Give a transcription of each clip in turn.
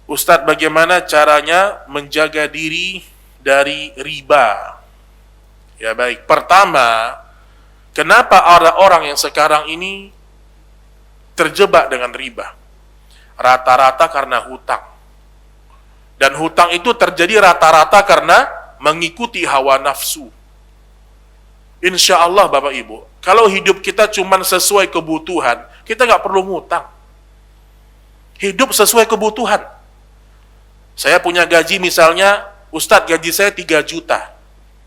Ustadz, bagaimana caranya menjaga diri dari riba? Ya baik, pertama, kenapa ada orang yang sekarang ini terjebak dengan riba? Rata-rata karena hutang. Dan hutang itu terjadi rata-rata karena mengikuti hawa nafsu. Insya Allah Bapak Ibu, kalau hidup kita cuma sesuai kebutuhan, kita nggak perlu ngutang. Hidup sesuai kebutuhan. Saya punya gaji misalnya, Ustadz gaji saya 3 juta.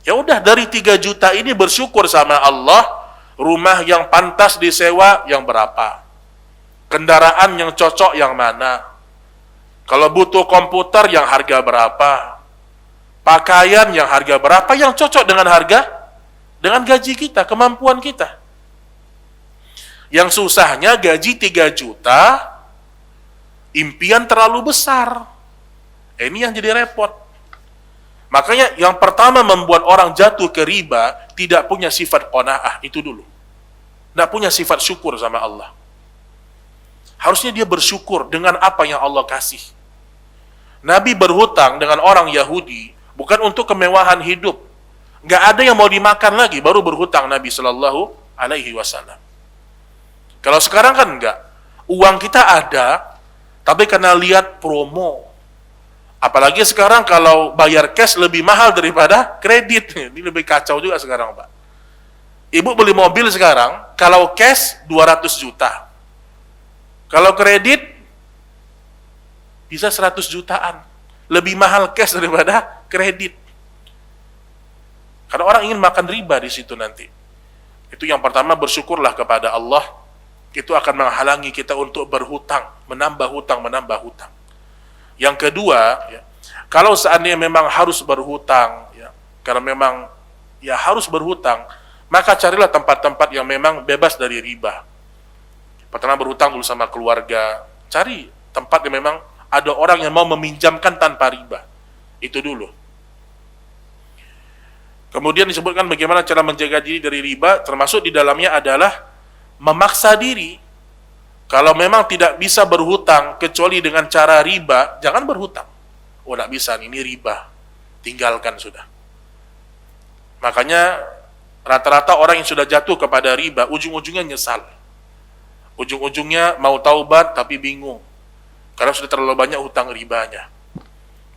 Ya udah, dari 3 juta ini bersyukur sama Allah, rumah yang pantas disewa yang berapa? Kendaraan yang cocok yang mana? Kalau butuh komputer yang harga berapa? Pakaian yang harga berapa yang cocok dengan gaji kita, kemampuan kita. Yang susahnya gaji 3 juta, impian terlalu besar. Ini yang jadi repot. Makanya yang pertama membuat orang jatuh ke riba, tidak punya sifat qanaah, itu dulu. Tidak punya sifat syukur sama Allah. Harusnya dia bersyukur dengan apa yang Allah kasih. Nabi berhutang dengan orang Yahudi, bukan untuk kemewahan hidup. Nggak ada yang mau dimakan lagi, baru berhutang Nabi Shallallahu Alaihi Wasallam. Kalau sekarang kan enggak. Uang kita ada, tapi karena lihat promo. Apalagi sekarang kalau bayar cash lebih mahal daripada kredit. Ini lebih kacau juga sekarang, Pak. Ibu beli mobil sekarang, kalau cash 200 juta. Kalau kredit bisa 100 jutaan. Lebih mahal cash daripada kredit. Karena orang ingin makan riba di situ nanti. Itu yang pertama, bersyukurlah kepada Allah. Itu akan menghalangi kita untuk berhutang, menambah hutang. Yang kedua, ya, kalau seandainya memang harus berhutang, ya, karena memang ya harus berhutang, maka carilah tempat-tempat yang memang bebas dari riba. Pertama, berhutang dulu sama keluarga. Cari tempat yang memang ada orang yang mau meminjamkan tanpa riba. Itu dulu. Kemudian disebutkan bagaimana cara menjaga diri dari riba, termasuk di dalamnya adalah memaksa diri. Kalau memang tidak bisa berhutang kecuali dengan cara riba, jangan berhutang. Oh, tidak bisa, ini riba. Tinggalkan sudah. Makanya rata-rata orang yang sudah jatuh kepada riba, ujung-ujungnya nyesal. Ujung-ujungnya mau taubat tapi bingung. Karena sudah terlalu banyak hutang ribanya.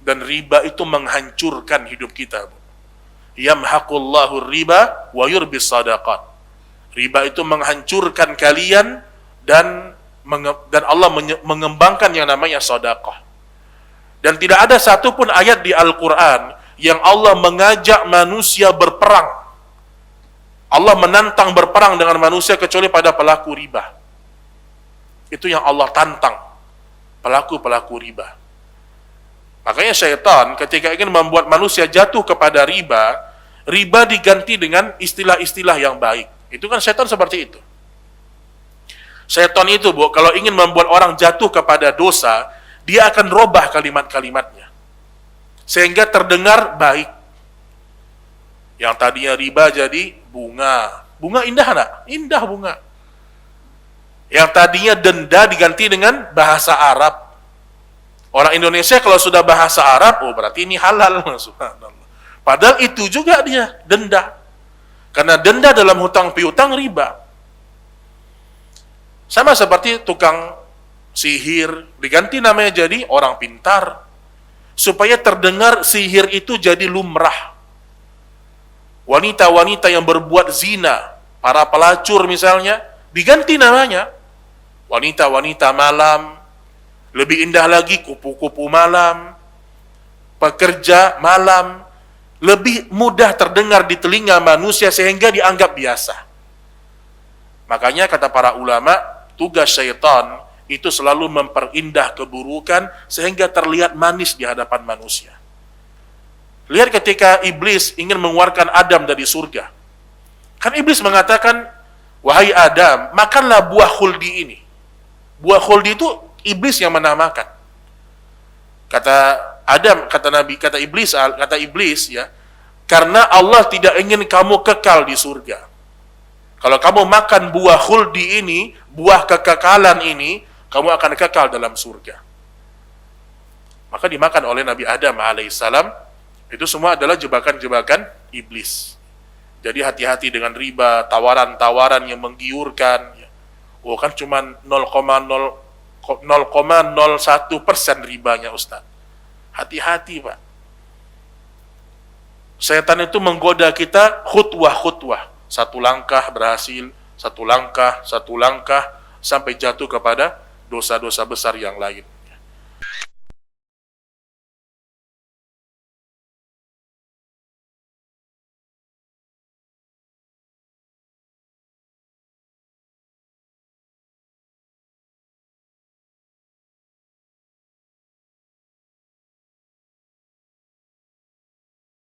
Dan riba itu menghancurkan hidup kita. Yamhaqullahu riba wa yurbis sadaqat. Riba itu menghancurkan kalian dan Allah mengembangkan yang namanya sedekah. Dan tidak ada satupun ayat di Al-Quran yang Allah mengajak manusia berperang. Allah menantang berperang dengan manusia kecuali pada pelaku riba. Itu yang Allah tantang, pelaku-pelaku riba. Makanya syaitan ketika ingin membuat manusia jatuh kepada riba, riba diganti dengan istilah-istilah yang baik. Itu kan syaitan seperti itu. Syaitan itu, Bu, kalau ingin membuat orang jatuh kepada dosa, dia akan robah kalimat-kalimatnya. Sehingga terdengar baik. Yang tadinya riba jadi bunga. Bunga indah enggak? Indah bunga. Yang tadinya denda diganti dengan bahasa Arab. Orang Indonesia kalau sudah bahasa Arab, oh berarti ini halal. Subhanallah. Padahal itu juga dia, denda. Karena denda dalam hutang piutang riba. Sama seperti tukang sihir, diganti namanya jadi orang pintar. Supaya terdengar sihir itu jadi lumrah. Wanita-wanita yang berbuat zina, para pelacur misalnya, diganti namanya. Wanita-wanita malam, lebih indah lagi kupu-kupu malam, pekerja malam, lebih mudah terdengar di telinga manusia sehingga dianggap biasa. Makanya kata para ulama, tugas syaitan itu selalu memperindah keburukan sehingga terlihat manis di hadapan manusia. Lihat ketika iblis ingin mengeluarkan Adam dari surga. Kan iblis mengatakan, wahai Adam, makanlah buah khuldi ini. Buah khuldi itu iblis yang menamakan. Kata Adam, kata iblis ya, karena Allah tidak ingin kamu kekal di surga. Kalau kamu makan buah khuldi ini, buah kekekalan ini, kamu akan kekal dalam surga. maka dimakan oleh Nabi Adam alaihissalam. Itu semua adalah jebakan-jebakan iblis. Jadi hati-hati dengan riba, tawaran-tawaran yang menggiurkan. Oh kan cuma 0,01% ribanya Ustaz. Hati-hati Pak. Setan itu menggoda kita khutwah-khutwah. Satu langkah berhasil, satu langkah, sampai jatuh kepada dosa-dosa besar yang lain.